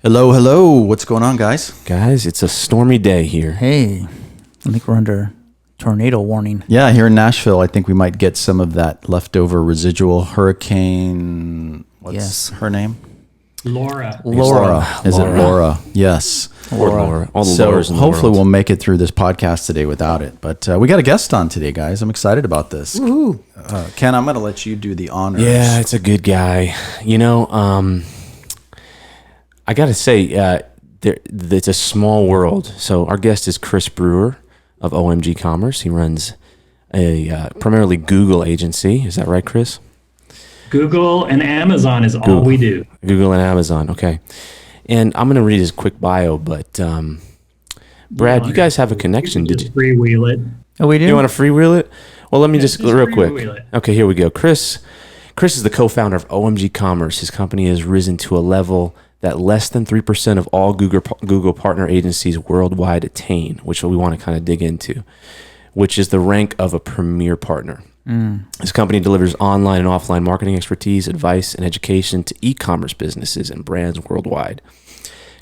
Hello, hello. What's going on, guys? Guys, it's a stormy day here. Hey, I think we're under tornado warning. Yeah, here in Nashville, I think we might get some of that leftover residual hurricane. What's her name? Laura. Is it Laura? Yes. Laura. All the So Lauras in the hopefully world. we'll make it through this podcast today without it. But we got a guest on today, guys. I'm excited about this. Ken, I'm going to let you do the honors. Yeah, it's a good guy. I got to say, it's a small world. So our guest is Chris Brewer of OMG Commerce. He runs a primarily Google agency. Is that right, Chris? Google and Amazon is all we do. Google and Amazon. Okay. And I'm going to read his quick bio, but Brad, you guys have a connection. Did you freewheel it? Oh, we do? You want to freewheel it? Well, let me just real quick. Freewheel it. Okay, here we go. Chris is the co-founder of OMG Commerce. His company has risen to a level that less than 3% of all Google partner agencies worldwide attain, which we want to kind of dig into, which is the rank of a premier partner. His company delivers online and offline marketing expertise, advice, and education to e-commerce businesses and brands worldwide.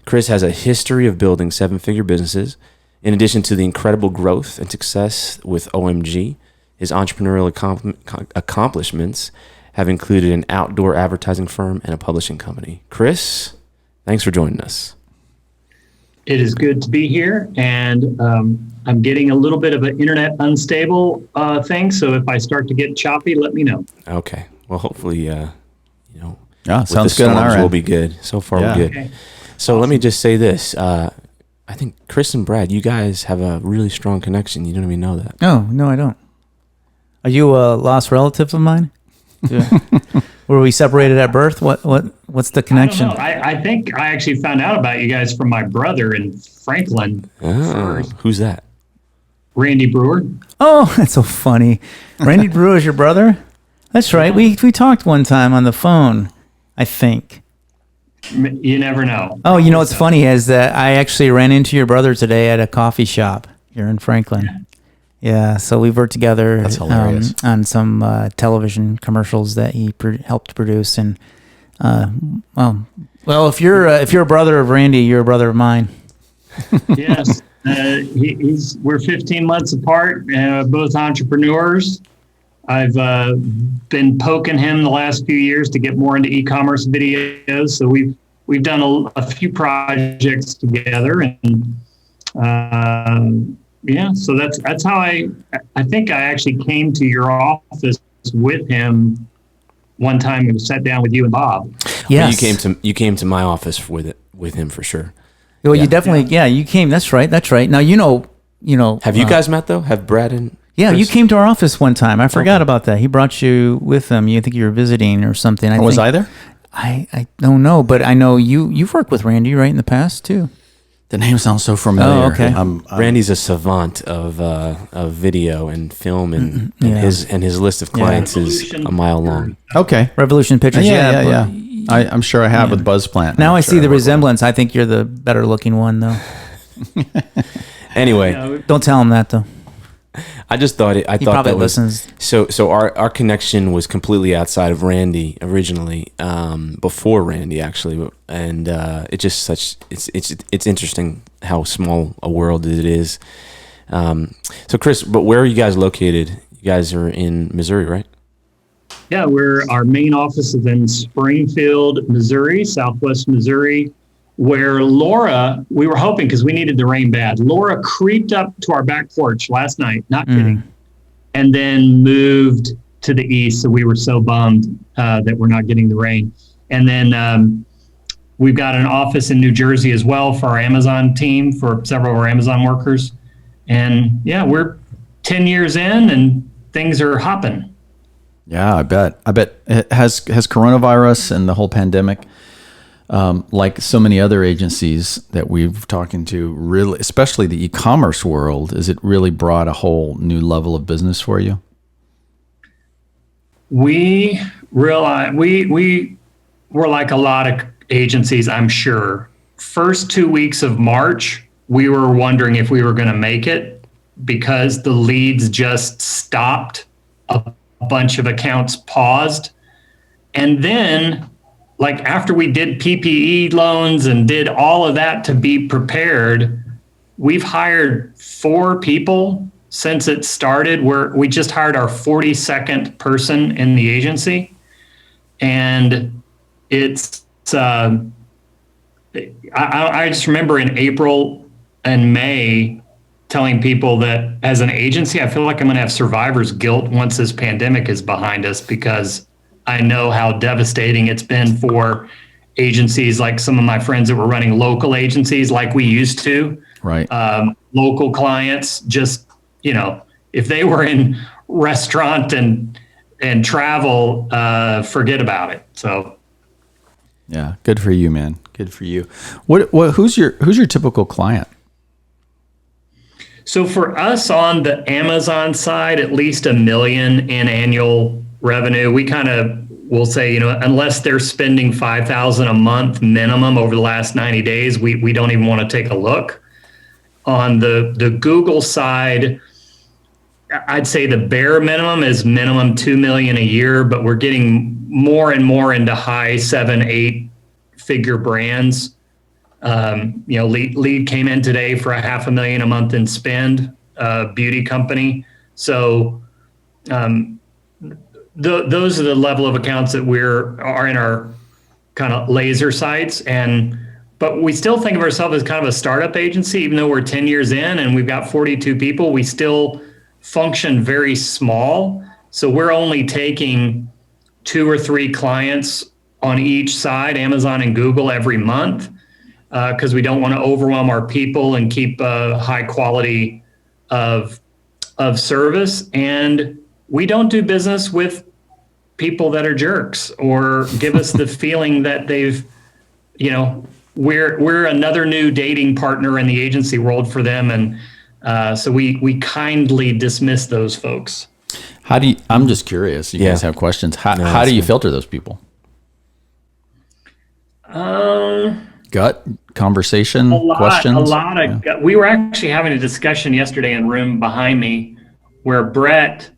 Chris has a history of building seven-figure businesses. In addition to the incredible growth and success with OMG, his entrepreneurial accomplishments have included an outdoor advertising firm and a publishing company. Chris, thanks for joining us. It is good to be here, and I'm getting a little bit of an internet unstable thing. So if I start to get choppy, let me know. Okay. Well, hopefully, Yeah, with sounds the good on storms, our we'll end. be good. So far, Yeah. we're good. Okay. So let me just say this. I think Chris and Brad, you guys have a really strong connection. You don't even know that. No, I don't. Are you a lost relative of mine? Were we separated at birth? What's the connection? I don't know. I think I actually found out about you guys from my brother in Franklin, Who's that? Randy Brewer. Oh, that's so funny. Randy Brewer is your brother? That's right. We talked one time on the phone, I think. You never know. Oh, you know what's funny is that I actually ran into your brother today at a coffee shop here in Franklin. Yeah, so we've worked together That's hilarious. on some television commercials that he helped produce. And well, if you're a brother of Randy, you're a brother of mine. Yes. We're 15 months apart, both entrepreneurs. I've been poking him the last few years to get more into e-commerce videos. So we've done a few projects together, and so that's how I think I actually came to your office with him one time and sat down with you and Bob. Yes. Well, you came to my office with him for sure. Well, you definitely, you came. That's right. Now, you know. Have you guys met though? Have Brad and Yeah, Chris? you came to our office one time. I forgot about that. He brought you with him. You think you were visiting or something. Was I there? I don't know, but I know you've worked with Randy, right, in the past too. The name sounds so familiar. Oh, okay. Randy's a savant of video and film, and his list of clients is a mile long. Okay. Revolution Pictures. Yeah. I'm sure I have with BuzzPlant. Now I'm I sure see the work with resemblance. I think you're the better looking one, though. Anyway, Don't tell him that, though. I just thought He that probably was listens. so. Our connection was completely outside of Randy originally, before Randy actually, and it's interesting how small a world it is. So Chris, but where are you guys located? You guys are in Missouri, right? Yeah, our main office is in Springfield, Missouri, Southwest Missouri, where Laura, we were hoping, because we needed the rain bad, Laura creeped up to our back porch last night, not kidding, and then moved to the east. So we were so bummed that we're not getting the rain. And then we've got an office in New Jersey as well for our Amazon team, for several of our Amazon workers. And yeah, we're 10 years in and things are hopping. Yeah, I bet. Has coronavirus and the whole pandemic, like so many other agencies that we've talking to, really, especially the e-commerce world, has it really brought a whole new level of business for you? We realized we were like a lot of agencies, I'm sure. First 2 weeks of March, we were wondering if we were going to make it because the leads just stopped. A bunch of accounts paused. And then like after we did PPE loans and did all of that to be prepared, we've hired 4 people since it started. We just hired our 42nd person in the agency, and it's I just remember in April and May telling people that as an agency, I feel like I'm going to have survivor's guilt once this pandemic is behind us, because I know how devastating it's been for agencies like some of my friends that were running local agencies like we used to. Right. Local clients, just, if they were in restaurant and travel, forget about it. So. Yeah. Good for you, man. Good for you. Who's your typical client? So for us on the Amazon side, at least $1 million in annual revenue. We kind of will say, unless they're spending $5,000 a month minimum over the last 90 days, we don't even want to take a look. On the Google side, I'd say the bare minimum is minimum $2 million a year, but we're getting more and more into high 7-8 figure brands. Lead came in today for $500,000 a month in spend, beauty company. So those are the level of accounts that are in our kind of laser sites. But we still think of ourselves as kind of a startup agency, even though we're 10 years in and we've got 42 people, we still function very small. So we're only taking 2 or 3 clients on each side, Amazon and Google, every month, because we don't want to overwhelm our people and keep a high quality of service. And we don't do business with people that are jerks or give us the feeling that we're another new dating partner in the agency world for them. And so we kindly dismiss those folks. I'm just curious. You guys have questions. How do you filter those people? Gut conversation, questions? A lot of gut. We were actually having a discussion yesterday in room behind me where Brett,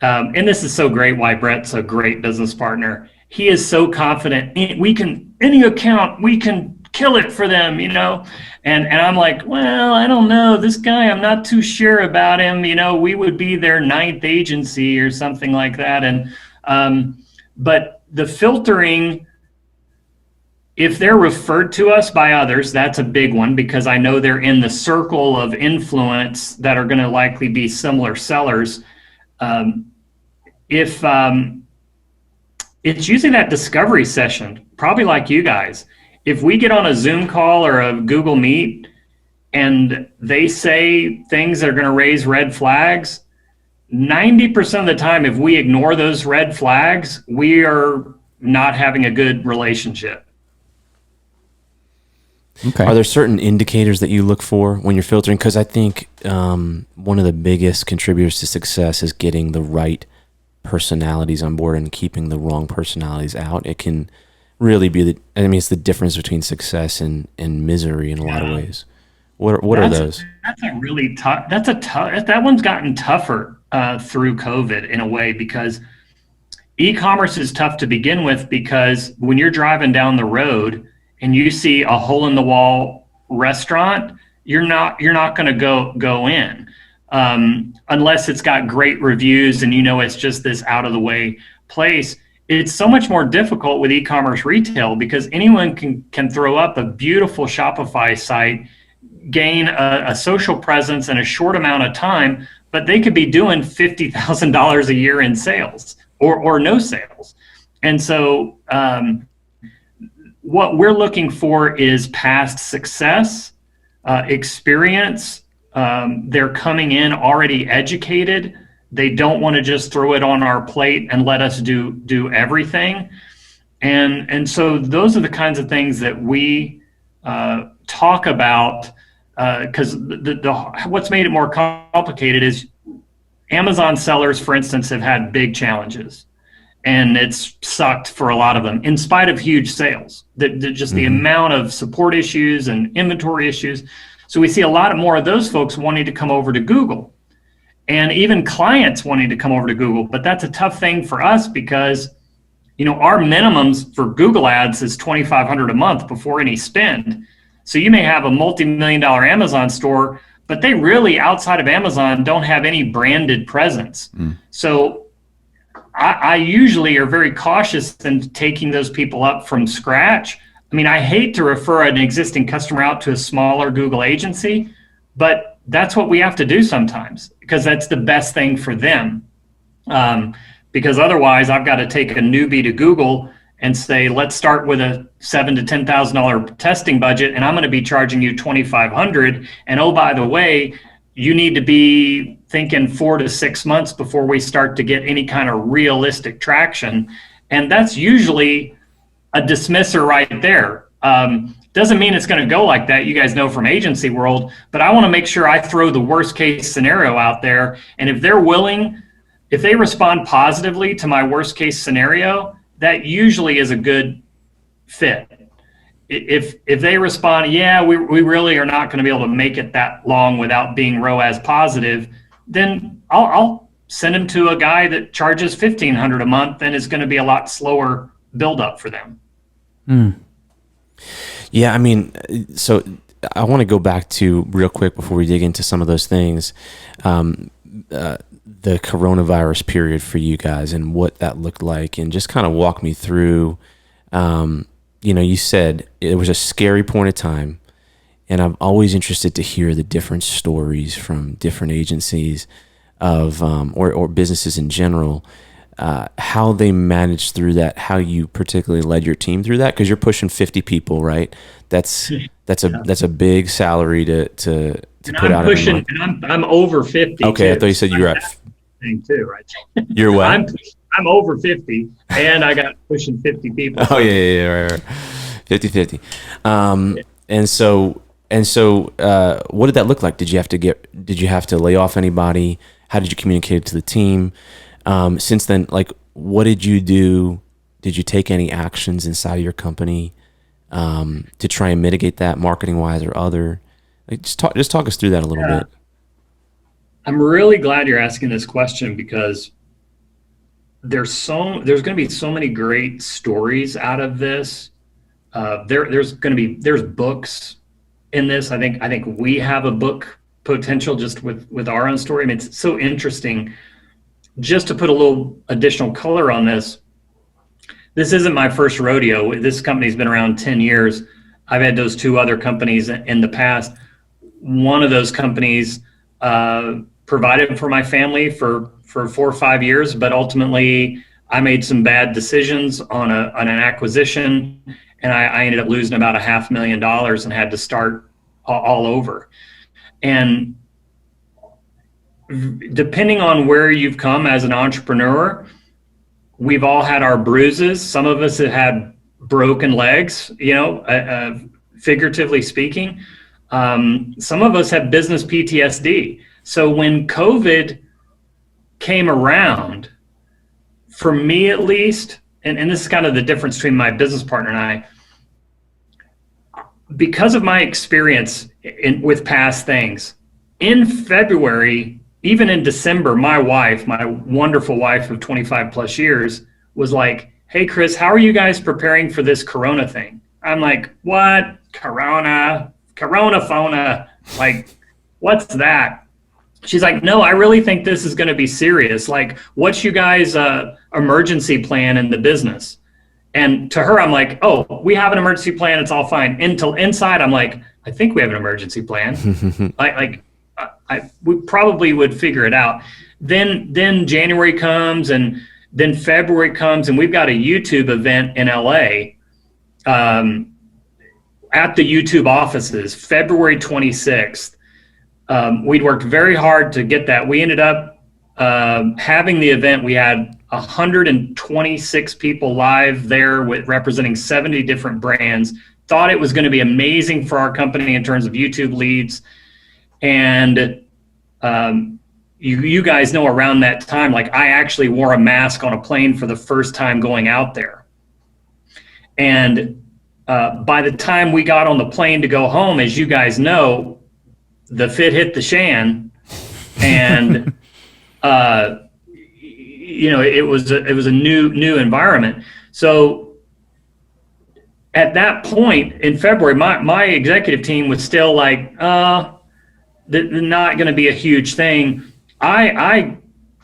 and this is so great why Brett's a great business partner. He is so confident any account, we can kill it for them, and I'm like, well, I don't know, this guy, I'm not too sure about him. We would be their 9th agency or something like that. And but the filtering, if they're referred to us by others, that's a big one, because I know they're in the circle of influence that are going to likely be similar sellers. If it's usually that discovery session, probably like you guys. If we get on a Zoom call or a Google Meet and they say things that are going to raise red flags, 90% of the time, if we ignore those red flags, we are not having a good relationship. Okay. Are there certain indicators that you look for when you're filtering? Because I think one of the biggest contributors to success is getting the right personalities on board and keeping the wrong personalities out. It can really be it's the difference between success and misery in a lot of ways. What are those? That's a really tough. That one's gotten tougher through COVID in a way, because e-commerce is tough to begin with, because when you're driving down the road and you see a hole in the wall restaurant, you're not going to go in unless it's got great reviews and it's just this out of the way place. It's so much more difficult with e-commerce retail, because anyone can throw up a beautiful Shopify site, gain a social presence in a short amount of time, but they could be doing $50,000 a year in sales or no sales. And so what we're looking for is past success, experience. They're coming in already educated. They don't want to just throw it on our plate and let us do everything. And so those are the kinds of things that we talk about, because what's made it more complicated is Amazon sellers, for instance, have had big challenges. And it's sucked for a lot of them, in spite of huge sales. The amount of support issues and inventory issues. So we see a lot more of those folks wanting to come over to Google, and even clients wanting to come over to Google. But that's a tough thing for us, because our minimums for Google ads is $2,500 a month before any spend. So you may have a multi-million-dollar Amazon store, but they really, outside of Amazon, don't have any branded presence. So I usually are very cautious in taking those people up from scratch. I mean, I hate to refer an existing customer out to a smaller Google agency, but that's what we have to do sometimes because that's the best thing for them. Because otherwise, I've got to take a newbie to Google and say, let's start with a $7,000 to $10,000 testing budget, and I'm going to be charging you $2,500. And oh, by the way, you need to be thinking 4 to 6 months before we start to get any kind of realistic traction. And that's usually a dismisser right there. Doesn't mean it's going to go like that. You guys know from agency world, but I want to make sure I throw the worst case scenario out there. And if they're willing, if they respond positively to my worst case scenario, that usually is a good fit. If they respond, yeah, we really are not going to be able to make it that long without being ROAS positive, then I'll send them to a guy that charges $1,500 a month and is going to be a lot slower build up for them. Yeah, I mean, so I want to go back to real quick before we dig into some of those things, the coronavirus period for you guys and what that looked like, and just kind of walk me through. You said it was a scary point of time, and I'm always interested to hear the different stories from different agencies of or businesses in general, how they managed through that, how you particularly led your team through that, because you're pushing 50 people, right? That's a big salary to put out. I'm over 50. Okay, too. I thought you said you were at thing too, right? You're what? I'm over 50, and I got pushing 50 people. Oh yeah, right. 50-50. And so, what did that look like? Did you have to lay off anybody? How did you communicate it to the team? Since then, like, what did you do? Did you take any actions inside of your company to try and mitigate that, marketing wise or other? Like, just talk us through that a little bit. I'm really glad you're asking this question because there's going to be so many great stories out of this. There's books in this. I think we have a book potential just with our own story. I mean, it's so interesting. Just to put a little additional color on this, this isn't my first rodeo. This company's been around 10 years. I've had those 2 other companies in the past. One of those companies provided for my family for 4 or 5 years, but ultimately I made some bad decisions on an acquisition, and I ended up losing about $500,000 and had to start all over. And depending on where you've come as an entrepreneur, we've all had our bruises. Some of us have had broken legs, figuratively speaking. Some of us have business PTSD. So when COVID came around, for me at least, and this is kind of the difference between my business partner and I, because of my experience with past things, in February, even in December, my wonderful wife of 25 plus years, was like, hey, Chris, how are you guys preparing for this Corona thing? I'm like, what? Corona phona? Like, what's that? She's like, no, I really think this is going to be serious. Like, what's you guys' emergency plan in the business? And to her, I'm like, oh, we have an emergency plan. It's all fine. Until inside, I'm like, I think we have an emergency plan. We probably would figure it out. Then January comes, and then February comes, and we've got a YouTube event in LA at the YouTube offices, February 26th. We'd worked very hard to get that. We ended up having the event. We had 126 people live there representing 70 different brands. Thought it was going to be amazing for our company in terms of YouTube leads. And you guys know around that time, like, I actually wore a mask on a plane for the first time going out there. And by the time we got on the plane to go home, as you guys know, the fit hit the shan. And it was a new environment. So at that point in February, my executive team was still like, not going to be a huge thing. I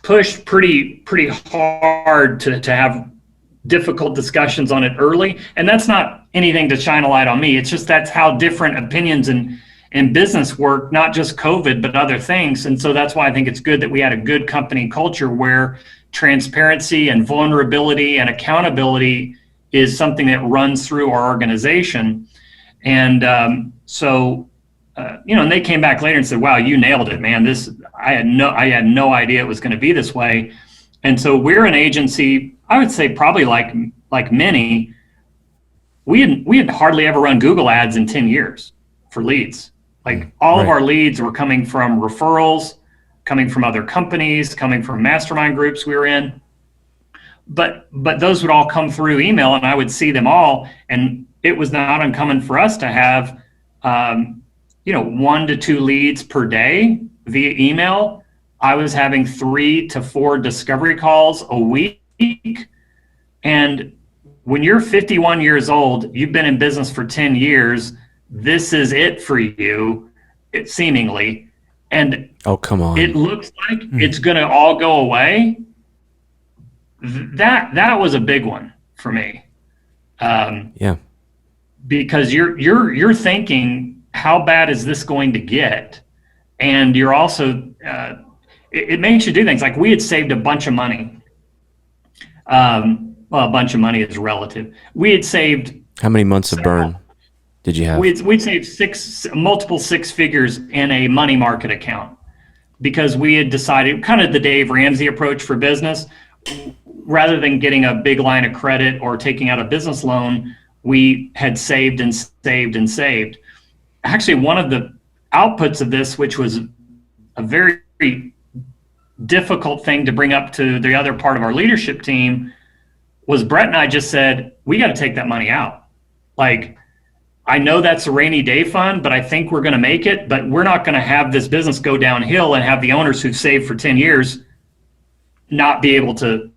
pushed pretty hard to have difficult discussions on it early, and that's not anything to shine a light on me. It's just that's how different opinions in business work, not just COVID, but other things. And so that's why I think it's good that we had a good company culture where transparency and vulnerability and accountability is something that runs through our organization. And and they came back later and said, "Wow, you nailed it, man. I had no idea it was going to be this way." And so we're an agency, I would say probably like many, we had hardly ever run Google ads in 10 years for leads. Like all of our leads were coming from referrals, coming from other companies, coming from mastermind groups we were in. But those would all come through email, and I would see them all. And it was not uncommon for us to have 1 to 2 leads per day via email. I was having 3 to 4 discovery calls a week. And when you're 51 years old, you've been in business for 10 years, this is it for you, seemingly. And oh, come on. It looks like it's going to all go away. That was a big one for me. Because you're thinking, how bad is this going to get? And you're also, it makes you do things like we had saved a bunch of money. Well, a bunch of money is relative. We had saved. How many months of burn did you have? We'd saved multiple 6 figures in a money market account because we had decided, kind of the Dave Ramsey approach for business, rather than getting a big line of credit or taking out a business loan, we had saved and saved and saved. Actually, one of the outputs of this, which was a very difficult thing to bring up to the other part of our leadership team, was Brett and I just said, we got to take that money out. Like, I know that's a rainy day fund, but I think we're going to make it, but we're not going to have this business go downhill and have the owners who've saved for 10 years not be able to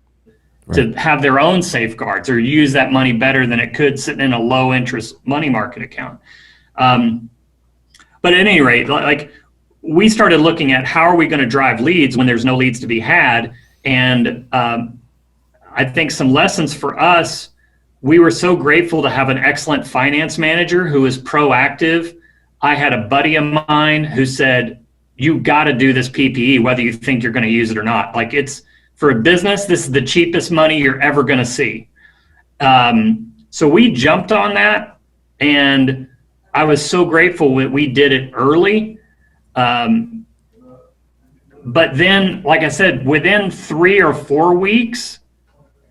have their own safeguards or use that money better than it could sitting in a low interest money market account. But at any rate, like, we started looking at how are we going to drive leads when there's no leads to be had. And I think some lessons for us, we were so grateful to have an excellent finance manager who was proactive. I had a buddy of mine who said, you got to do this PPE, whether you think you're going to use it or not. Like, it's for a business, this is the cheapest money you're ever going to see. So we jumped on that, and I was so grateful that we did it early. But then, like I said, within 3 or 4 weeks,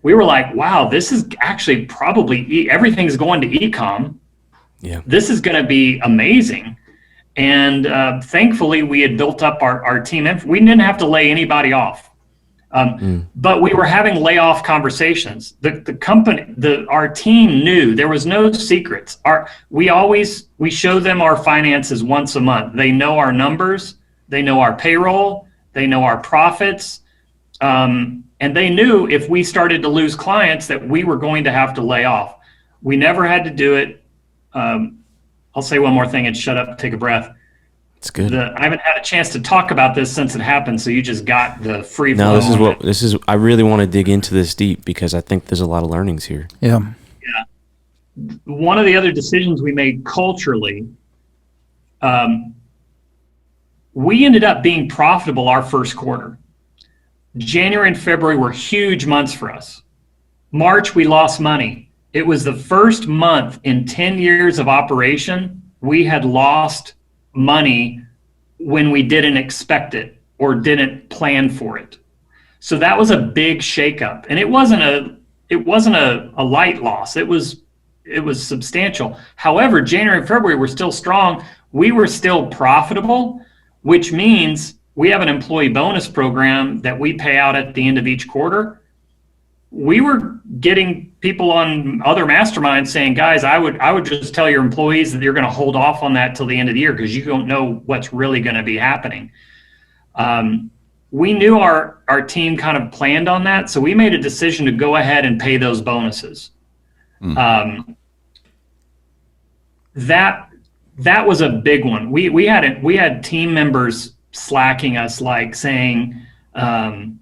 we were like, wow, this is actually probably everything's going to e-com. Yeah. This is going to be amazing. And thankfully, we had built up our team. We didn't have to lay anybody off. But we were having layoff conversations. The company, our team knew there was no secrets. We show them our finances once a month. They know our numbers. They know our payroll. They know our profits. And they knew if we started to lose clients that we were going to have to lay off. We never had to do it. I'll say one more thing and shut up, take a breath. It's good. I haven't had a chance to talk about this since it happened, so you just got the free flow. No, this is I really want to dig into this deep because I think there's a lot of learnings here. Yeah. One of the other decisions we made culturally, we ended up being profitable our first quarter. January and February were huge months for us. March, we lost money. It was the first month in 10 years of operation we had lost money when we didn't expect it or didn't plan for it. So that was a big shakeup, and it wasn't a light loss. It was substantial. However, January and February were still strong. We were still profitable, which means we have an employee bonus program that we pay out at the end of each quarter. We were getting people on other masterminds saying, guys, I would just tell your employees that you're going to hold off on that till the end of the year because you don't know what's really going to be happening. we knew our team kind of planned on that. So we made a decision to go ahead and pay those bonuses. That was a big one. We had team members slacking us, like saying, I'm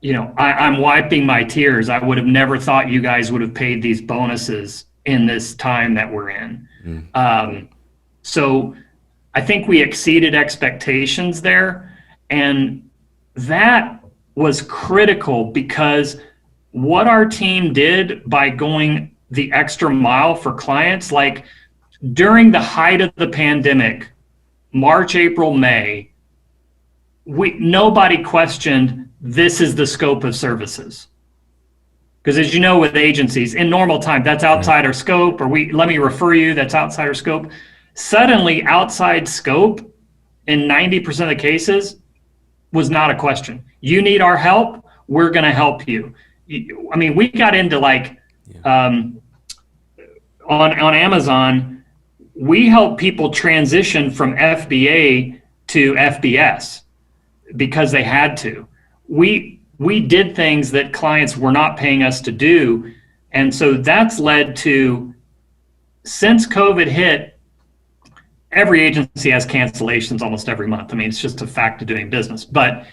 wiping my tears. I would have never thought you guys would have paid these bonuses in this time that we're in. So I think we exceeded expectations there. And that was critical, because what our team did by going the extra mile for clients, like during the height of the pandemic, March, April, May, nobody questioned this is the scope of services. Because as you know, with agencies, in normal time, that's outside our scope, or let me refer you, that's outside our scope. Suddenly, outside scope, in 90% of the cases, was not a question. You need our help, we're going to help you. I mean, we got into on Amazon, we help people transition from FBA to FBS because they had to. We did things that clients were not paying us to do. And so that's led to, since COVID hit, every agency has cancellations almost every month. I mean, it's just a fact of doing business. But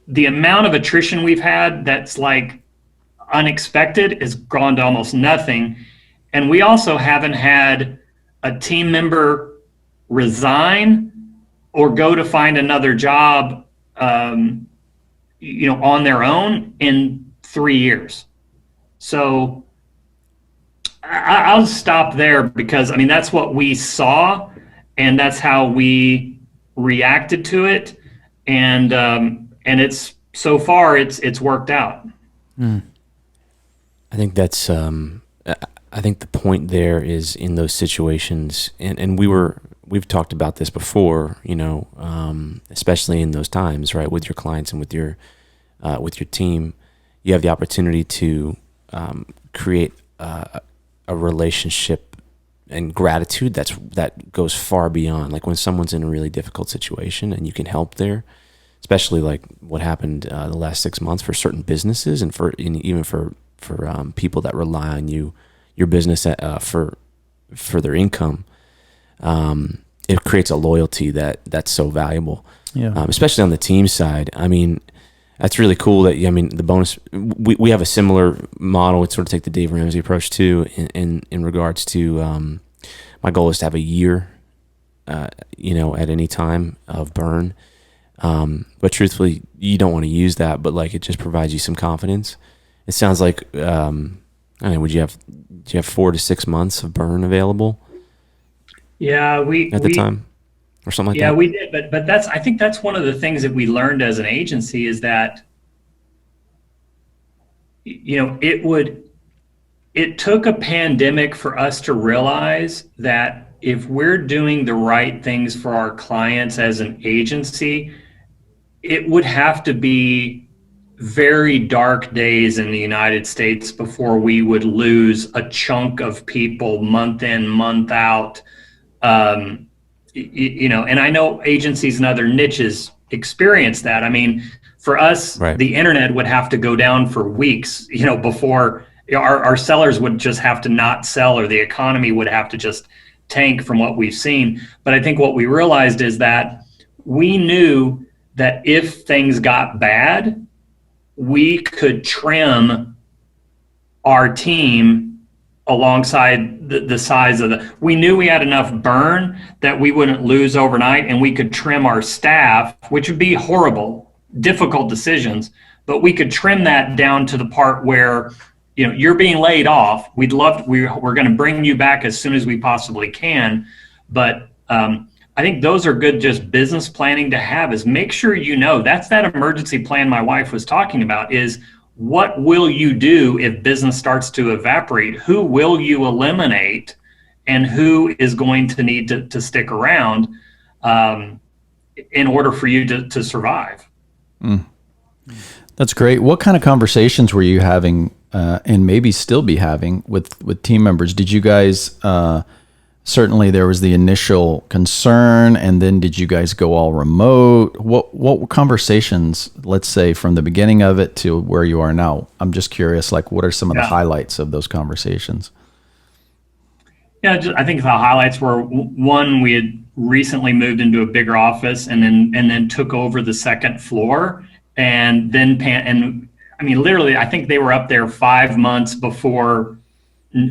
the amount of attrition we've had that's like unexpected has gone to almost nothing. And we also haven't had a team member resign or go to find another job, on their own in 3 years. So I'll stop there, because I mean, that's what we saw and that's how we reacted to it. And it's, so far it's worked out. I think that's, I think the point there is, in those situations, and we've talked about this before, especially in those times, right, with your clients and with your team, you have the opportunity to create a relationship and gratitude that goes far beyond, like when someone's in a really difficult situation and you can help there, especially like what happened the last 6 months for certain businesses, and even for people that rely on your business for their income. It creates a loyalty that's so valuable, especially on the team side. I mean, that's really cool that, the bonus, we have a similar model. It's sort of take the Dave Ramsey approach too, in regards to, my goal is to have a year, at any time of burn. But truthfully, you don't want to use that, but like, it just provides you some confidence. It sounds like, I mean, do you have 4 to 6 months of burn available? Yeah, at the time, or something like that. Yeah, we did, but I think that's one of the things that we learned as an agency, is that, it took a pandemic for us to realize that if we're doing the right things for our clients as an agency, it would have to be very dark days in the United States before we would lose a chunk of people month in, month out. And I know agencies and other niches experience that. I mean, for us, right, the internet would have to go down for weeks, before our sellers would just have to not sell, or the economy would have to just tank from what we've seen. But I think what we realized is that we knew that if things got bad, we could trim our team alongside the size of we knew we had enough burn that we wouldn't lose overnight, and we could trim our staff, which would be horrible, difficult decisions, but we could trim that down to the part where, you're being laid off. We're going to bring you back as soon as we possibly can. But I think those are good, just business planning to have, is make sure that's that emergency plan my wife was talking about, is what will you do if business starts to evaporate? Who will you eliminate, and who is going to need to stick around in order for you to survive? That's great. What kind of conversations were you having, and maybe still be having, with team members? Did you guys certainly there was the initial concern, and then did you guys go all remote? What conversations, let's say from the beginning of it to where you are now? I'm just curious, like what are some of the highlights of those conversations? Yeah, I think the highlights were, one, we had recently moved into a bigger office and then took over the second floor, and then and I mean literally I think they were up there 5 months before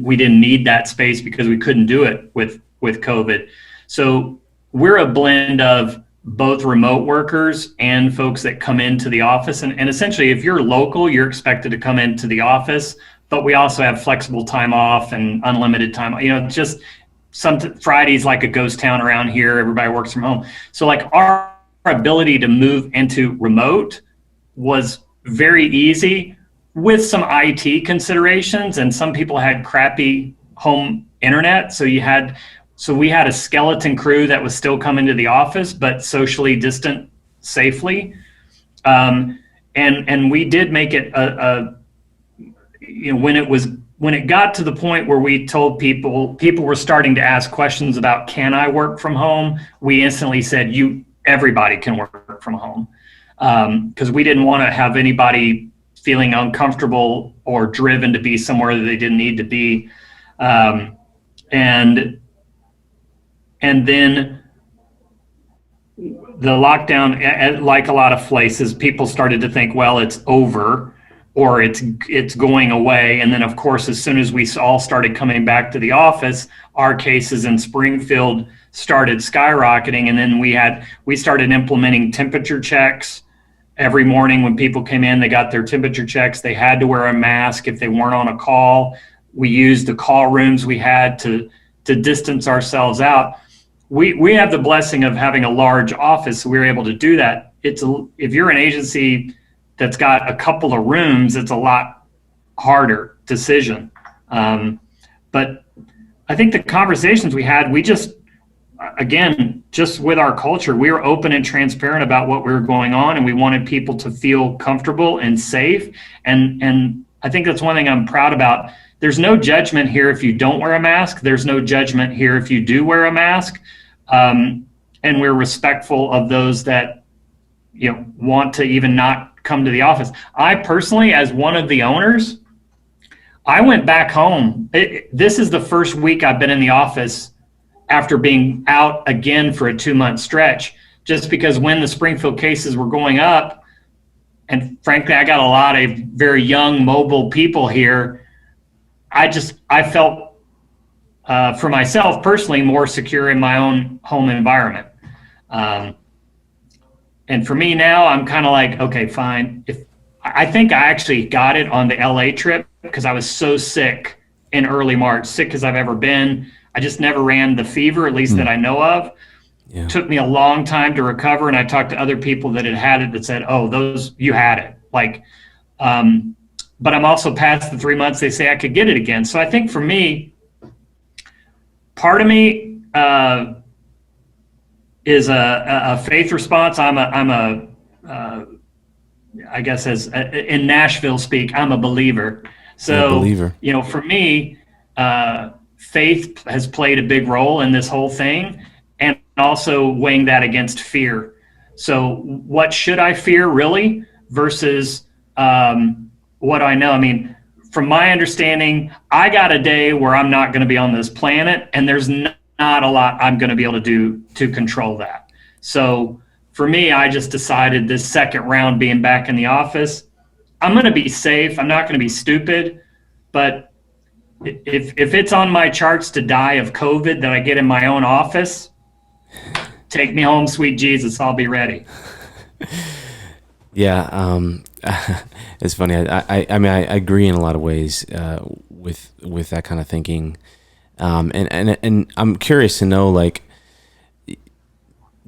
we didn't need that space because we couldn't do it with COVID. So we're a blend of both remote workers and folks that come into the office. And essentially, if you're local, you're expected to come into the office, but we also have flexible time off and unlimited time. You know, just Friday's like a ghost town around here. Everybody works from home. So like our ability to move into remote was very easy, with some IT considerations, and some people had crappy home internet. So we had a skeleton crew that was still coming to the office, but socially distant safely. And we did make it when it got to the point where we told people were starting to ask questions about, can I work from home? We instantly said, everybody can work from home. Because we didn't want to have anybody feeling uncomfortable or driven to be somewhere that they didn't need to be. And then the lockdown, like a lot of places, people started to think, well, it's over or it's going away. And then of course, as soon as we all started coming back to the office, our cases in Springfield started skyrocketing. And then we started implementing temperature checks. Every morning when people came in, they got their temperature checks. They had to wear a mask if they weren't on a call. We used the call rooms we had to distance ourselves out. We have the blessing of having a large office, so we were able to do that. If you're an agency that's got a couple of rooms, it's a lot harder decision. But I think the conversations we had, again, just with our culture, we were open and transparent about what we were going on, and we wanted people to feel comfortable and safe. And I think that's one thing I'm proud about. There's no judgment here if you don't wear a mask. There's no judgment here if you do wear a mask. And we're respectful of those that, want to even not come to the office. I personally, as one of the owners, I went back home. This is the first week I've been in the office after being out again for a 2-month stretch, just because when the Springfield cases were going up, and frankly, I got a lot of very young mobile people here, I felt for myself personally more secure in my own home environment. And for me now, I'm kind of like, okay, fine. I think I actually got it on the LA trip because I was so sick in early March, sick as I've ever been. I just never ran the fever, at least that I know of. Yeah. Took me a long time to recover. And I talked to other people that had it that said, oh, you had it. Like, but I'm also past the 3 months they say I could get it again. So I think for me, part of me is a faith response. I guess in Nashville speak, I'm a believer. So, for me, faith has played a big role in this whole thing, and also weighing that against fear. So what should I fear really versus what I know? I mean, from my understanding, I got a day where I'm not going to be on this planet, and there's not a lot I'm going to be able to do to control that. So for me, I just decided this second round being back in the office, I'm going to be safe. I'm not going to be stupid, but if it's on my charts to die of COVID that I get in my own office, take me home, sweet Jesus. I'll be ready. Yeah, it's funny. I mean, I agree in a lot of ways with that kind of thinking, and I'm curious to know, like,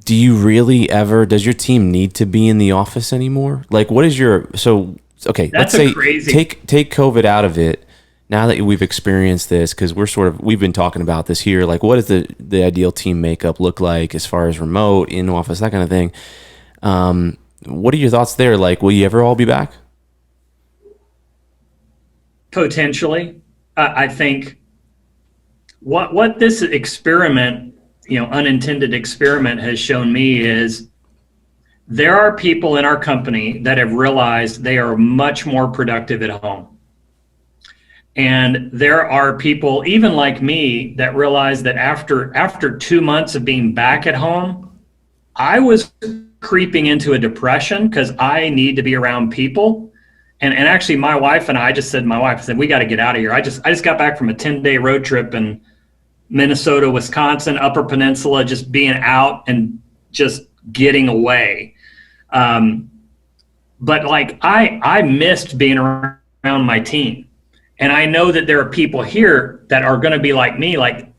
do you really ever? Does your team need to be in the office anymore? Like, what is your okay? Let's say take COVID out of it. Now that we've experienced this, because we've been talking about this here, like what does the ideal team makeup look like as far as remote, in office, that kind of thing. What are your thoughts there? Like, will you ever all be back? Potentially. I think what this experiment, unintended experiment has shown me is there are people in our company that have realized they are much more productive at home. And there are people, even like me, that realize that after 2 months of being back at home, I was creeping into a depression because I need to be around people. And actually, my wife and I just said, we got to get out of here. I just got back from a 10-day road trip in Minnesota, Wisconsin, Upper Peninsula, just being out and just getting away. But like I missed being around my team. And I know that there are people here that are going to be like me, like,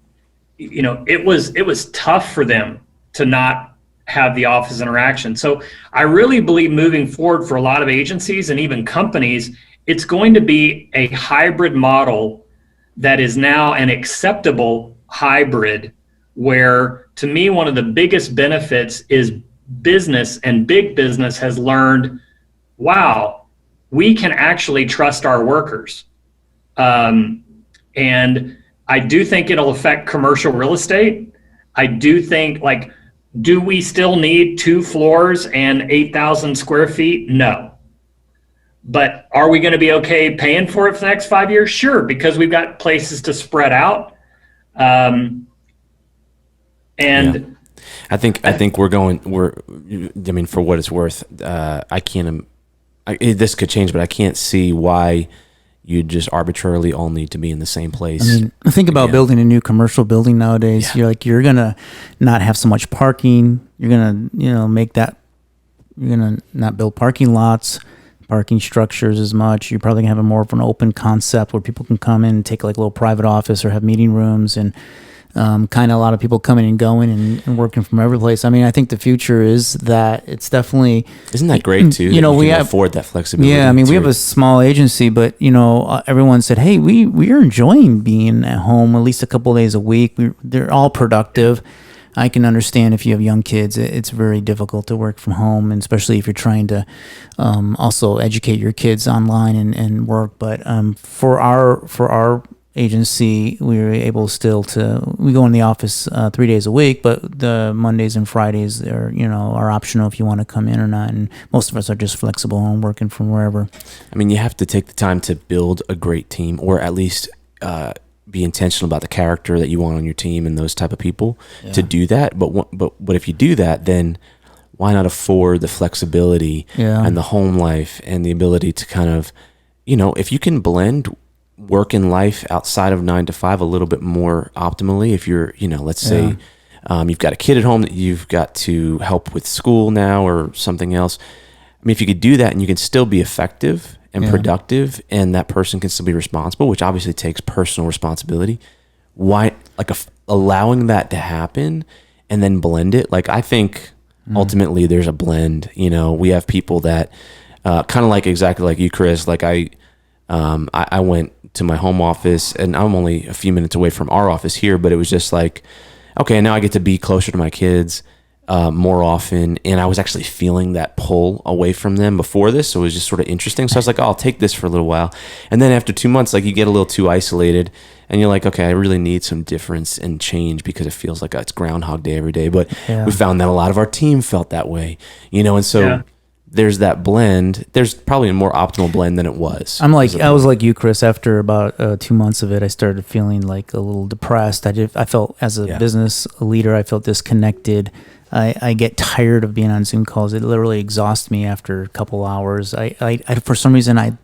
it was tough for them to not have the office interaction. So I really believe moving forward for a lot of agencies and even companies, it's going to be a hybrid model that is now an acceptable hybrid, where to me, one of the biggest benefits is business and big business has learned, wow, we can actually trust our workers. And I do think it'll affect commercial real estate. I do think, like, do we still need 2 floors and 8,000 square feet? No. But are we going to be okay paying for it for the next 5 years? Sure, because we've got places to spread out. And yeah. I think for what it's worth, this could change, but I can't see why you just arbitrarily all need to be in the same place. I mean, think about building a new commercial building nowadays. Yeah. You're gonna not have so much parking. You're gonna, you're gonna not build parking lots, parking structures as much. You're probably gonna have more of an open concept where people can come in and take like a little private office or have meeting rooms, and kind of a lot of people coming and going and working from every place. I mean, I think the future is that it's definitely... Isn't that great too? We can afford that flexibility. Yeah, I mean, we have a small agency, but everyone said, hey, we are enjoying being at home at least a couple of days a week. They're all productive. I can understand if you have young kids, it's very difficult to work from home, and especially if you're trying to also educate your kids online and work. But for our agency, we were able we go in the office 3 days a week, but the Mondays and Fridays are optional if you want to come in or not. And most of us are just flexible and working from wherever. I mean, you have to take the time to build a great team, or at least be intentional about the character that you want on your team and those type of people to do that. But if you do that, then why not afford the flexibility and the home life and the ability to kind of, if you can blend work and life outside of 9 to 5 a little bit more optimally. If you're, let's say you've got a kid at home that you've got to help with school now or something else. I mean, if you could do that and you can still be effective and productive, and that person can still be responsible, which obviously takes personal responsibility, why, allowing that to happen and then blend it? Like, I think ultimately there's a blend. We have people that kind of like exactly like you, Chris, like I went to my home office, and I'm only a few minutes away from our office here, but it was just like, okay, now I get to be closer to my kids more often, and I was actually feeling that pull away from them before this, so it was just sort of interesting. So I was like, oh, I'll take this for a little while, and then after 2 months, like, you get a little too isolated, and you're like, okay, I really need some difference and change, because it feels like it's Groundhog Day every day. But we found that a lot of our team felt that way, and so there's that blend. There's probably a more optimal blend than it was. I was like you, Chris. After about 2 months of it, I started feeling like a little depressed. I felt, as a business leader, I felt disconnected. I get tired of being on Zoom calls. It literally exhausts me after a couple hours. I for some reason,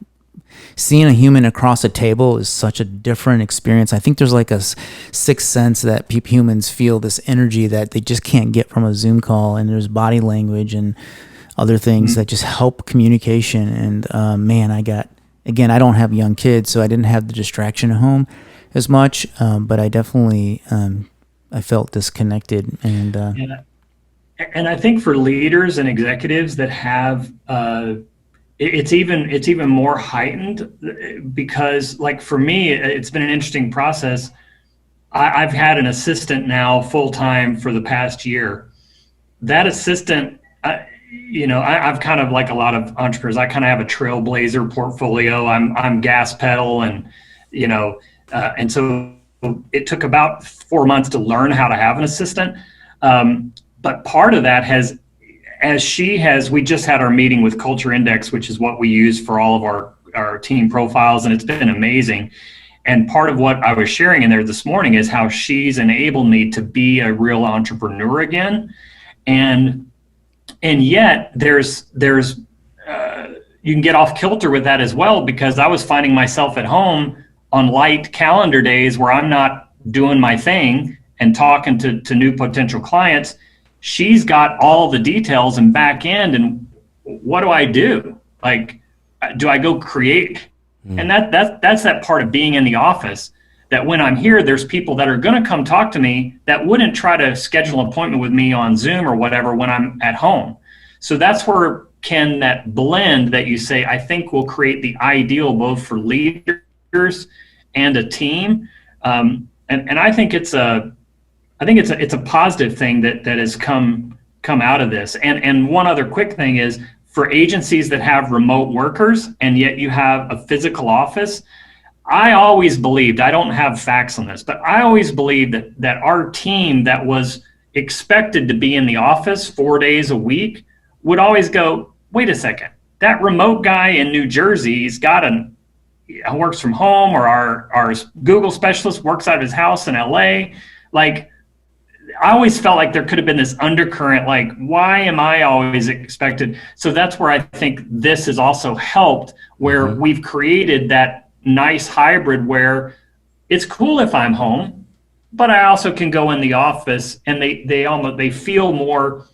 seeing a human across a table is such a different experience. I think there's like a sixth sense that humans feel this energy that they just can't get from a Zoom call, and there's body language and other things that just help communication. And man, I don't have young kids, so I didn't have the distraction at home as much, but I definitely I felt disconnected. And I think for leaders and executives that have it's even more heightened, because, like, for me, it's been an interesting process. I've had an assistant now full time for the past year. That assistant, I've kind of, like a lot of entrepreneurs, I kind of have a trailblazer portfolio. I'm gas pedal, and and so it took about 4 months to learn how to have an assistant. But part of that we just had our meeting with Culture Index, which is what we use for all of our team profiles, and it's been amazing. And part of what I was sharing in there this morning is how she's enabled me to be a real entrepreneur again. And yet there's you can get off kilter with that as well, because I was finding myself at home on light calendar days where I'm not doing my thing and talking to new potential clients. She's got all the details and back end, and what do I do? Like, do I go create? And that's that part of being in the office, that when I'm here, there's people that are going to come talk to me that wouldn't try to schedule an appointment with me on Zoom or whatever when I'm at home. So that's where, Ken, that blend that you say, I think will create the ideal both for leaders and a team. And I think it's a positive thing that has come out of this. And one other quick thing is, for agencies that have remote workers and yet you have a physical office, I always believed, I don't have facts on this, but I always believed that our team that was expected to be in the office 4 days a week would always go, wait a second, that remote guy in New Jersey's works from home, or our Google specialist works out of his house in LA. Like, I always felt like there could have been this undercurrent, like, why am I always expected? So that's where I think this has also helped, where we've created that nice hybrid where it's cool if I'm home, but I also can go in the office, and they feel more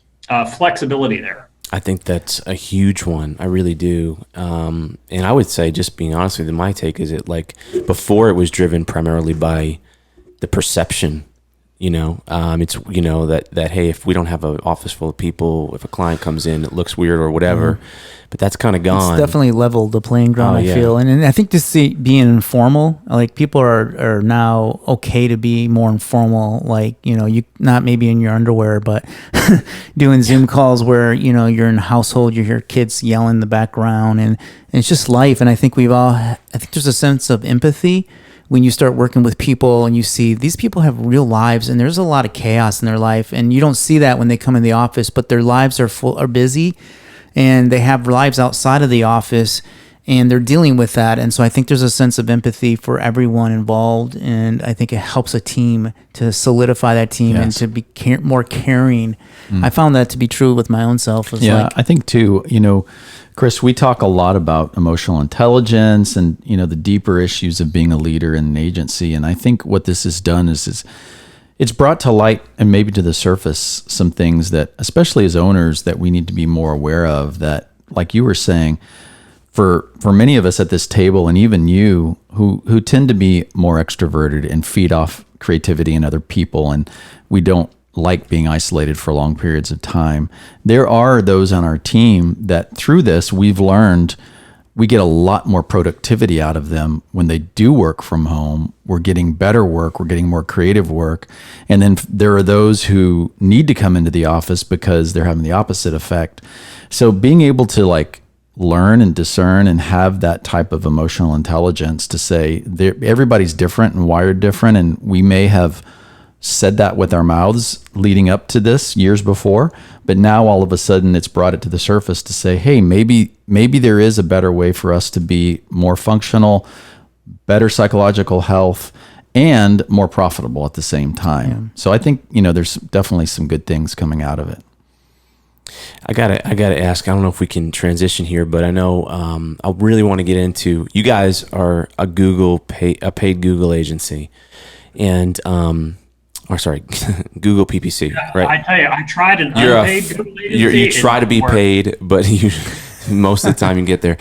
flexibility there. I think that's a huge one. I really do. And I would say, just being honest with you, my take is before it was driven primarily by the perception. It's, that, hey, if we don't have an office full of people, if a client comes in, it looks weird or whatever, but that's kind of gone. It's definitely leveled the playing ground, I feel. And I think being informal, like, people are now okay to be more informal. Like, you not maybe in your underwear, but doing Zoom calls where, you're in a household, you hear kids yell in the background, and it's just life. And I think I think there's a sense of empathy when you start working with people and you see these people have real lives, and there's a lot of chaos in their life, and you don't see that when they come in the office, but their lives are busy, and they have lives outside of the office, and they're dealing with that. And so I think there's a sense of empathy for everyone involved, and I think it helps a team to solidify that team and to be more caring. I found that to be true with my own self. I think too, Chris, we talk a lot about emotional intelligence and, the deeper issues of being a leader in an agency. And I think what this has done is it's brought to light and maybe to the surface some things that, especially as owners, that we need to be more aware of, that, like you were saying, for many of us at this table, and even you who tend to be more extroverted and feed off creativity in other people, and we don't like being isolated for long periods of time. There are those on our team that through this we've learned we get a lot more productivity out of them when they do work from home. We're getting better work, we're getting more creative work. And then there are those who need to come into the office because they're having the opposite effect. So being able to learn and discern and have that type of emotional intelligence to say everybody's different and wired different, and we may have said that with our mouths leading up to this years before, but now all of a sudden it's brought it to the surface to say, hey, maybe there is a better way for us to be more functional, better psychological health, and more profitable at the same time. Yeah. So I think, there's definitely some good things coming out of it. I gotta ask, I don't know if we can transition here, but I know I really want to get into, you guys are a paid Google agency, and Google PPC, right? I tell you, I tried an unpaid Google agency. You try to be paid, but you most of the time you get there.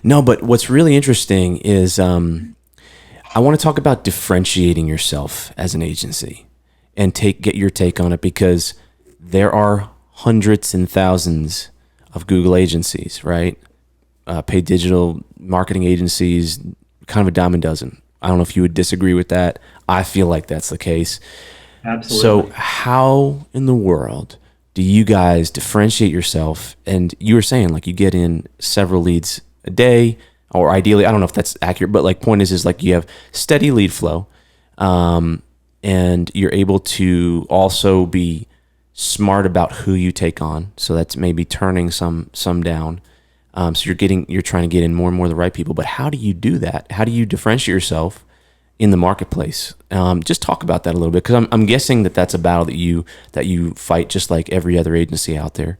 No, but what's really interesting is I want to talk about differentiating yourself as an agency and get your take on it, because there are hundreds and thousands of Google agencies, right? Paid digital marketing agencies, kind of a dime a dozen. I don't know if you would disagree with that. I feel like that's the case. Absolutely. So how in the world do you guys differentiate yourself? And you were saying you get in several leads a day, or ideally, I don't know if that's accurate, but point is you have steady lead flow. and you're able to also be smart about who you take on. So that's maybe turning some down. So you're trying to get in more and more of the right people. But how do you do that? How do you differentiate yourself in the marketplace? Just talk about that a little bit, because I'm guessing that's a battle that you fight just like every other agency out there.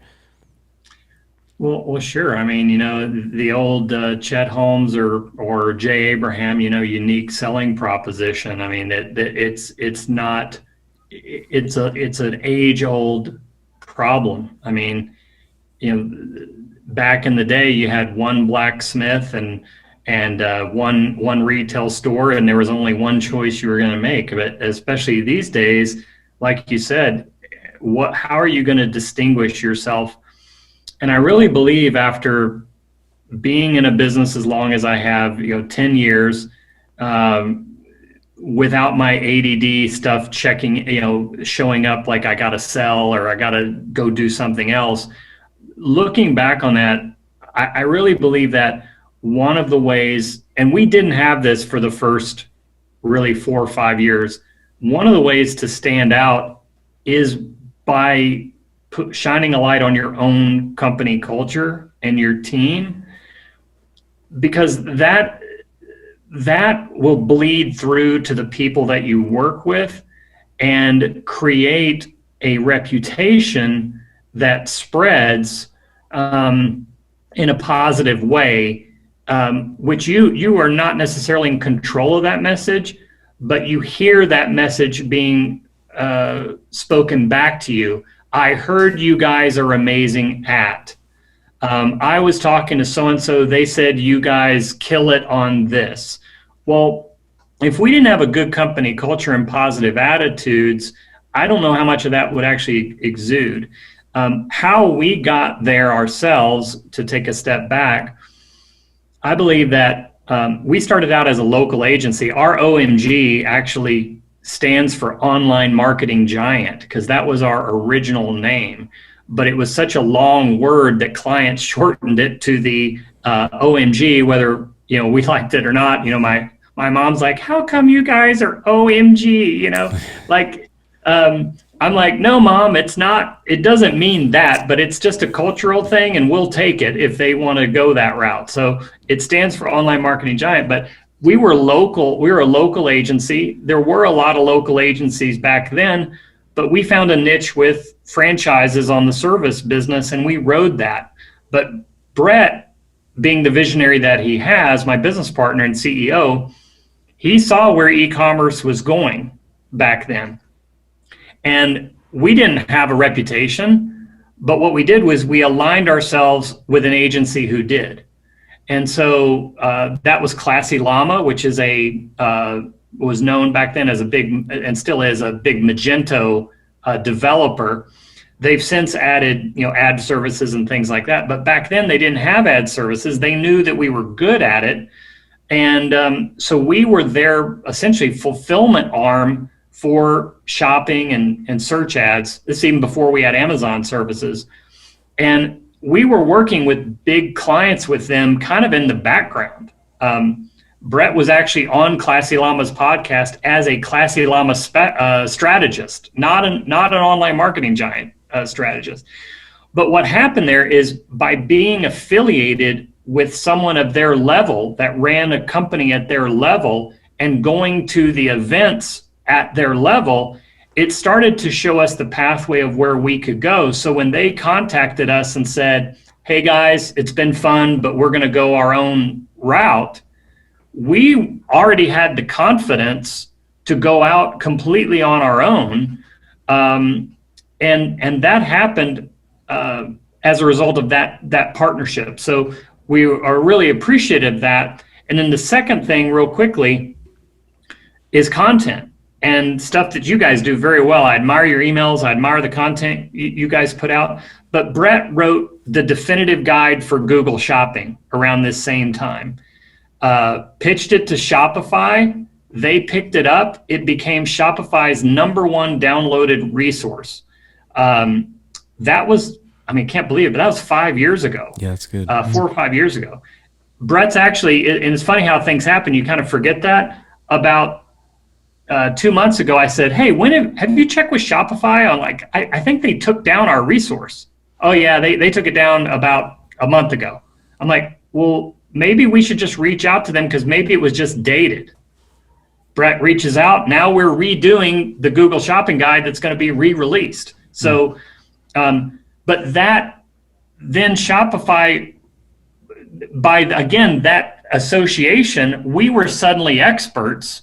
Well, sure. I mean, the old Chet Holmes or Jay Abraham, unique selling proposition. I mean, that it's not, it's an age old problem. I mean, back in the day, you had one blacksmith and one retail store, and there was only one choice you were going to make. But especially these days, like you said, how are you going to distinguish yourself? And I really believe, after being in a business as long as I have, 10 years, without my ADD stuff showing up like I got to sell or I got to go do something else. Looking back on that, I really believe that one of the ways, and we didn't have this for the first really 4 or 5 years, one of the ways to stand out is by shining a light on your own company culture and your team, because that will bleed through to the people that you work with and create a reputation that spreads in a positive way, which you are not necessarily in control of that message, but you hear that message being spoken back to you. I heard you guys are amazing at. I was talking to so-and-so, they said you guys kill it on this. Well, if we didn't have a good company culture and positive attitudes, I don't know how much of that would actually exude. How we got there ourselves, to take a step back, I believe that we started out as a local agency. Our OMG actually stands for Online Marketing Giant, because that was our original name. But it was such a long word that clients shortened it to the OMG, whether we liked it or not. My mom's like, "How come you guys are OMG?" I'm like, "No, Mom, it's not. It doesn't mean that, but it's just a cultural thing, and we'll take it if they want to go that route." So it stands for Online Marketing Giant. But we were local. We were a local agency. There were a lot of local agencies back then, but we found a niche with franchises on the service business, and we rode that. But Brett, being the visionary that he has, my business partner and CEO, he saw where e-commerce was going back then. And we didn't have a reputation, but what we did was we aligned ourselves with an agency who did. And so that was Classy Llama, which is was known back then as a big, and still is a big Magento developer. They've since added, ad services and things like that. But back then they didn't have ad services. They knew that we were good at it. And so we were their essentially fulfillment arm for shopping and search ads. This is even before we had Amazon services. And we were working with big clients with them kind of in the background. Brett was actually on Classy Llama's podcast as a Classy Llama strategist, not an Online Marketing Giant strategist. But what happened there is, by being affiliated with someone of their level that ran a company at their level and going to the events at their level, it started to show us the pathway of where we could go. So when they contacted us and said, "Hey guys, it's been fun, but we're going to go our own route," we already had the confidence to go out completely on our own. And that happened as a result of that partnership. So we are really appreciative of that. And then the second thing, real quickly, is content and stuff that you guys do very well. I admire your emails. I admire the content you guys put out. But Brett wrote the definitive guide for Google Shopping around this same time. Pitched it to Shopify. They picked it up. It became Shopify's #1 downloaded resource. That was, can't believe it, but that was 5 years ago. Yeah, that's good. 4 or 5 years ago. Brett's actually, and it's funny how things happen. You kind of forget that. About 2 months ago, I said, hey, have you checked with Shopify on I think they took down our resource. Oh yeah, they took it down about a month ago. I'm like, well, maybe we should just reach out to them because maybe it was just dated. Brett reaches out. Now we're redoing the Google Shopping Guide that's going to be re-released. So, but that then Shopify, by again, that association, we were suddenly experts.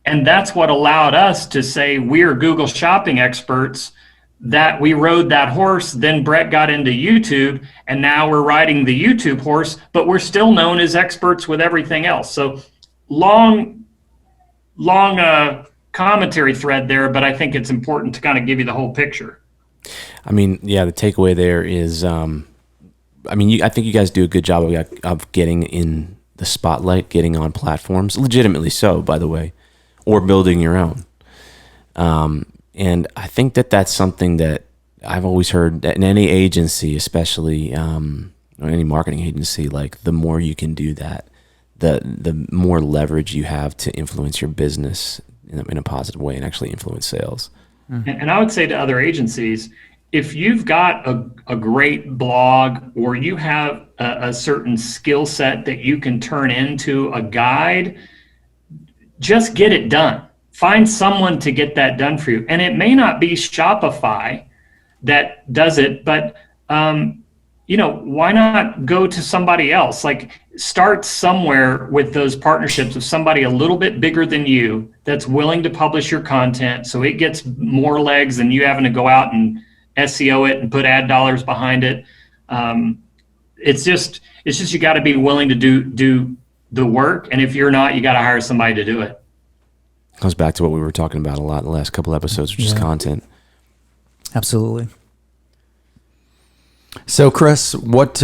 And that's what allowed us to say we're Google Shopping experts, that we rode that horse. Then Brett got into YouTube, and now we're riding the YouTube horse, but we're still known as experts with everything else. So long commentary thread there, but I think it's important to kind of give you the whole picture. I mean, yeah, the takeaway there is, I think you guys do a good job of getting in the spotlight, getting on platforms, legitimately so, by the way, or building your own. And I think that's something that I've always heard that in any agency, especially or any marketing agency, like the more you can do that, the more leverage you have to influence your business in a positive way and actually influence sales. And I would say to other agencies, if you've got a great blog or you have a certain skill set that you can turn into a guide, just get it done. Find someone to get that done for you. And it may not be Shopify that does it, but why not go to somebody else? Like, start somewhere with those partnerships of somebody a little bit bigger than you that's willing to publish your content so it gets more legs than you having to go out and SEO it and put ad dollars behind it. It's just you got to be willing to do the work, and if you're not, you got to hire somebody to do it. Comes back to what we were talking about a lot in the last couple episodes, which is content. Absolutely. So, Chris, what's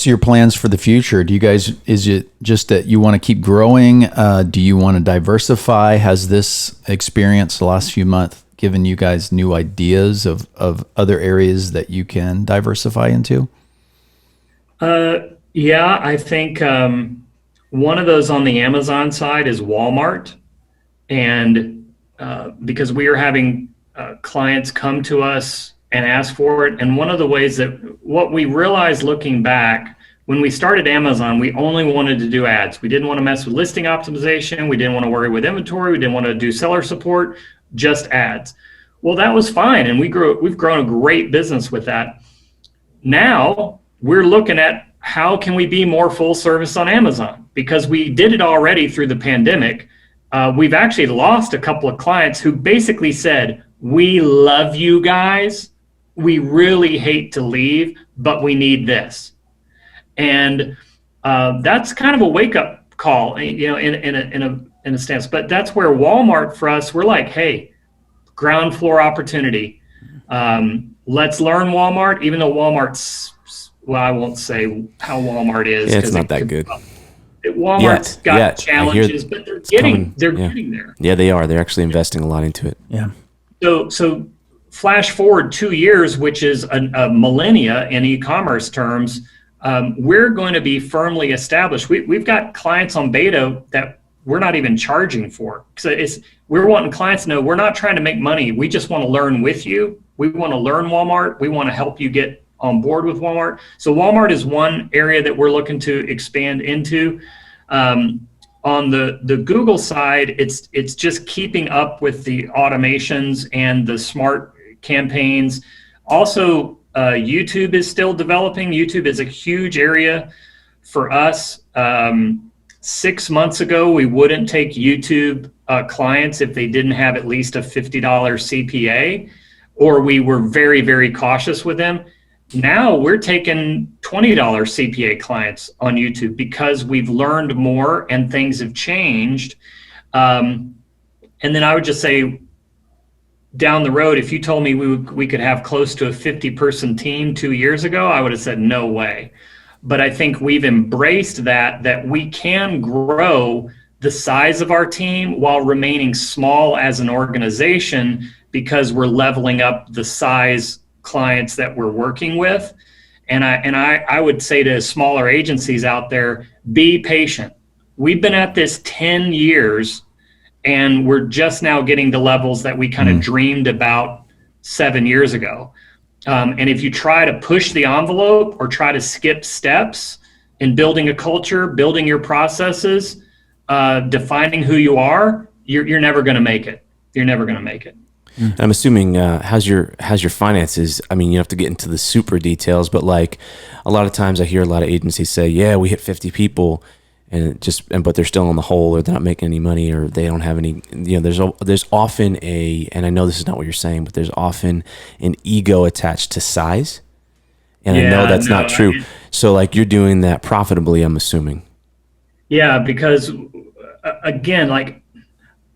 your plans for the future? Is it just that you want to keep growing? Do you want to diversify? Has this experience the last few months given you guys new ideas of other areas that you can diversify into? Yeah, I think one of those on the Amazon side is Walmart. And because we are having clients come to us and ask for it. And one of the ways that what we realized looking back, when we started Amazon, we only wanted to do ads. We didn't want to mess with listing optimization. We didn't want to worry with inventory. We didn't want to do seller support, just ads. Well, that was fine. And we've grown a great business with that. Now we're looking at how can we be more full service on Amazon, because we did it already through the pandemic. We've actually lost a couple of clients who basically said, we love you guys. We really hate to leave, but we need this. And that's kind of a wake-up call, in a stance. But that's where Walmart, for us, we're like, hey, ground floor opportunity. Let's learn Walmart, even though Walmart's, well, I won't say how Walmart is. Yeah, it's not that good. Walmart's got challenges, but they're getting there. Yeah, they are. They're actually investing a lot into it. Yeah. So flash forward 2 years, which is a millennia in e-commerce terms, we're going to be firmly established. We've got clients on beta that we're not even charging for. So we're wanting clients to know we're not trying to make money. We just want to learn with you. We want to learn Walmart. We want to help you get on board with Walmart. So Walmart is one area that we're looking to expand into. On the Google side, it's just keeping up with the automations and the smart campaigns. Also, YouTube is still developing. YouTube is a huge area for us. 6 months ago, we wouldn't take YouTube clients if they didn't have at least a $50 CPA, or we were very, very cautious with them. Now we're taking $20 CPA clients on YouTube because we've learned more and things have changed. And then I would just say, down the road, if you told me we could have close to a 50-person team 2 years ago, I would have said no way. But I think we've embraced that we can grow the size of our team while remaining small as an organization, because we're leveling up the size clients that we're working with. And I would say to smaller agencies out there, be patient. We've been at this 10 years and we're just now getting to levels that we kind of dreamed about 7 years ago. And if you try to push the envelope or try to skip steps in building a culture, building your processes, defining who you are, you're never going to make it. You're never going to make it. I'm assuming how's your finances? I mean, you have to get into the super details, but like a lot of times I hear a lot of agencies say, "Yeah, we hit 50 people," but they're still on the hole, or they're not making any money, or they don't have any. There's often and I know this is not what you're saying, but there's often an ego attached to size, and I know that's not true. So like you're doing that profitably, I'm assuming. Yeah, because again, like,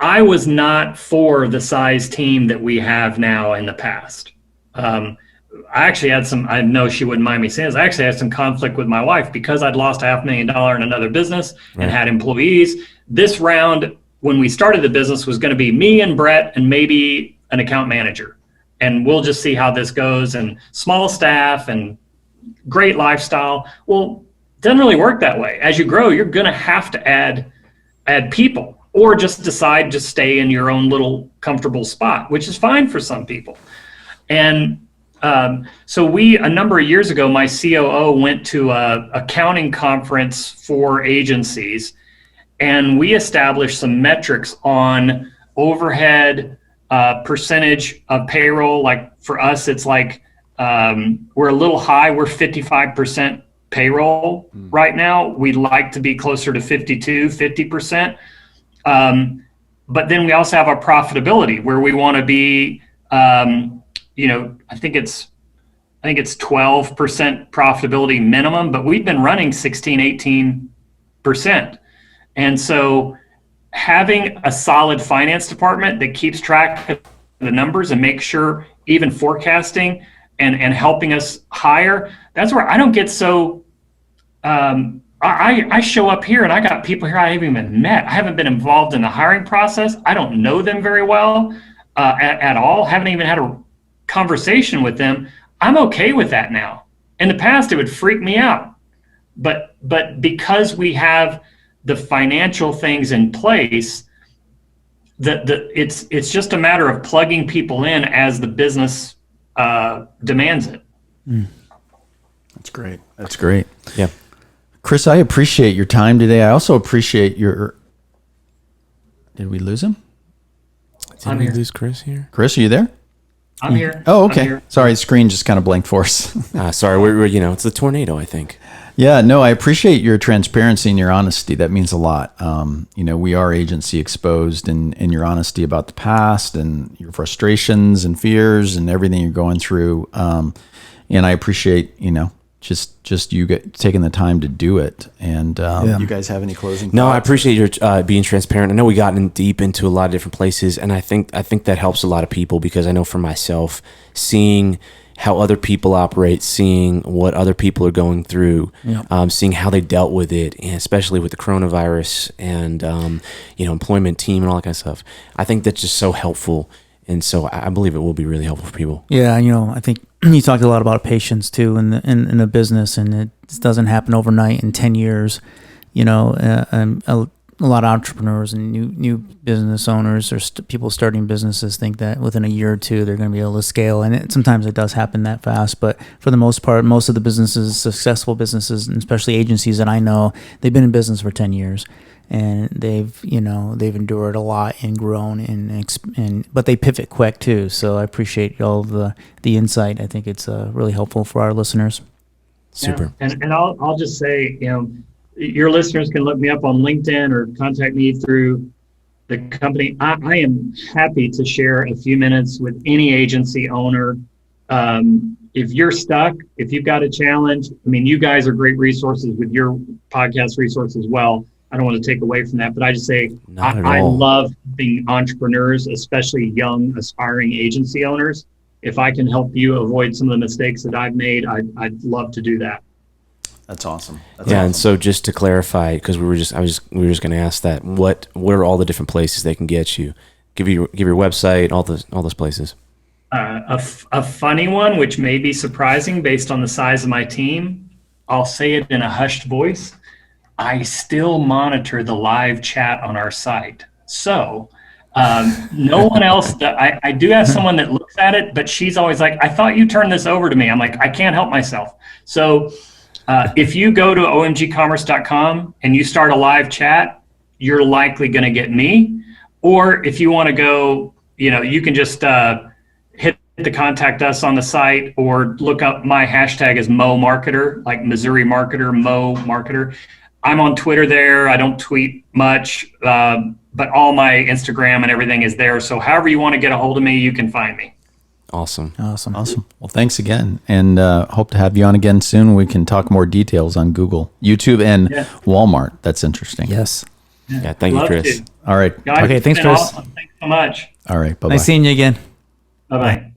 I was not for the size team that we have now in the past. I actually had I know she wouldn't mind me saying this, I actually had some conflict with my wife because I'd lost $500,000 in another business and had employees. This round, when we started the business, was going to be me and Brett and maybe an account manager. And we'll just see how this goes, and small staff and great lifestyle. Well, it doesn't really work that way. As you grow, you're going to have to add people. Or just decide to stay in your own little comfortable spot, which is fine for some people. And so a number of years ago, my COO went to a accounting conference for agencies, and we established some metrics on overhead, percentage of payroll. Like for us, it's like we're a little high. We're 55% payroll right now. We'd like to be closer to 50%. But then we also have our profitability where we want to be, I think it's 12% profitability minimum, but we've been running 18%. And so having a solid finance department that keeps track of the numbers and make sure even forecasting and helping us hire, that's where I don't get so, I show up here and I got people here I haven't even met. I haven't been involved in the hiring process. I don't know them very well at all. Haven't even had a conversation with them. I'm okay with that now. In the past, it would freak me out. But because we have the financial things in place, it's just a matter of plugging people in as the business demands it. That's great. That's great. Yeah. Chris, I appreciate your time today. I also appreciate your... Did we lose him? Did we lose Chris here? Chris, are you there? I'm here. Oh, okay. Sorry, the screen just kind of blanked for us. Sorry, we're it's the tornado, I think. Yeah, no, I appreciate your transparency and your honesty. That means a lot. We are agency exposed, and your honesty about the past and your frustrations and fears and everything you're going through. And I appreciate, just you taking the time to do it. And you guys have any closing thoughts? No, I appreciate your being transparent. I know we got deep into a lot of different places, and I think that helps a lot of people, because I know for myself, seeing how other people operate, seeing what other people are going through, seeing how they dealt with it, and especially with the coronavirus and employment team and all that kind of stuff. I think that's just so helpful. And so I believe it will be really helpful for people. Yeah, I think you talked a lot about patience too in the business, and it doesn't happen overnight in 10 years. A lot of entrepreneurs and new business owners or people starting businesses think that within a year or two they're going to be able to scale, and sometimes it does happen that fast. But for the most part, most of the businesses, successful businesses, and especially agencies that I know, they've been in business for 10 years. And they've endured a lot and grown but they pivot quick too. So I appreciate all the insight. I think it's really helpful for our listeners. Super. Yeah. And I'll just say, your listeners can look me up on LinkedIn or contact me through the company. I am happy to share a few minutes with any agency owner. If you're stuck, if you've got a challenge, you guys are great resources with your podcast resource as well. I don't want to take away from that, but I just say I love being entrepreneurs, especially young, aspiring agency owners. If I can help you avoid some of the mistakes that I've made, I'd love to do that. That's awesome. And so just to clarify, because we were just going to ask that, what are all the different places they can get you? Give your website, all those places. A funny one, which may be surprising based on the size of my team. I'll say it in a hushed voice. I still monitor the live chat on our site. So No one else. I do have someone that looks at it, but she's always like, I thought you turned this over to me. I'm like, I can't help myself. So if you go to omgcommerce.com and you start a live chat, you're likely going to get me. Or if you want to go, you can just hit the contact us on the site, or look up my hashtag is Mo Marketer, like Missouri Marketer, Mo Marketer. I'm on Twitter there. I don't tweet much, but all my Instagram and everything is there. So however you want to get a hold of me, you can find me. Awesome. Well, thanks again, and hope to have you on again soon. We can talk more details on Google, YouTube, and Walmart. That's interesting. Yes. Yeah. Thank you, Chris. All right. Guys, okay. Thanks, it's been Chris. awesome. Thanks so much. All right. Bye-bye. Nice seeing you again. Bye-bye.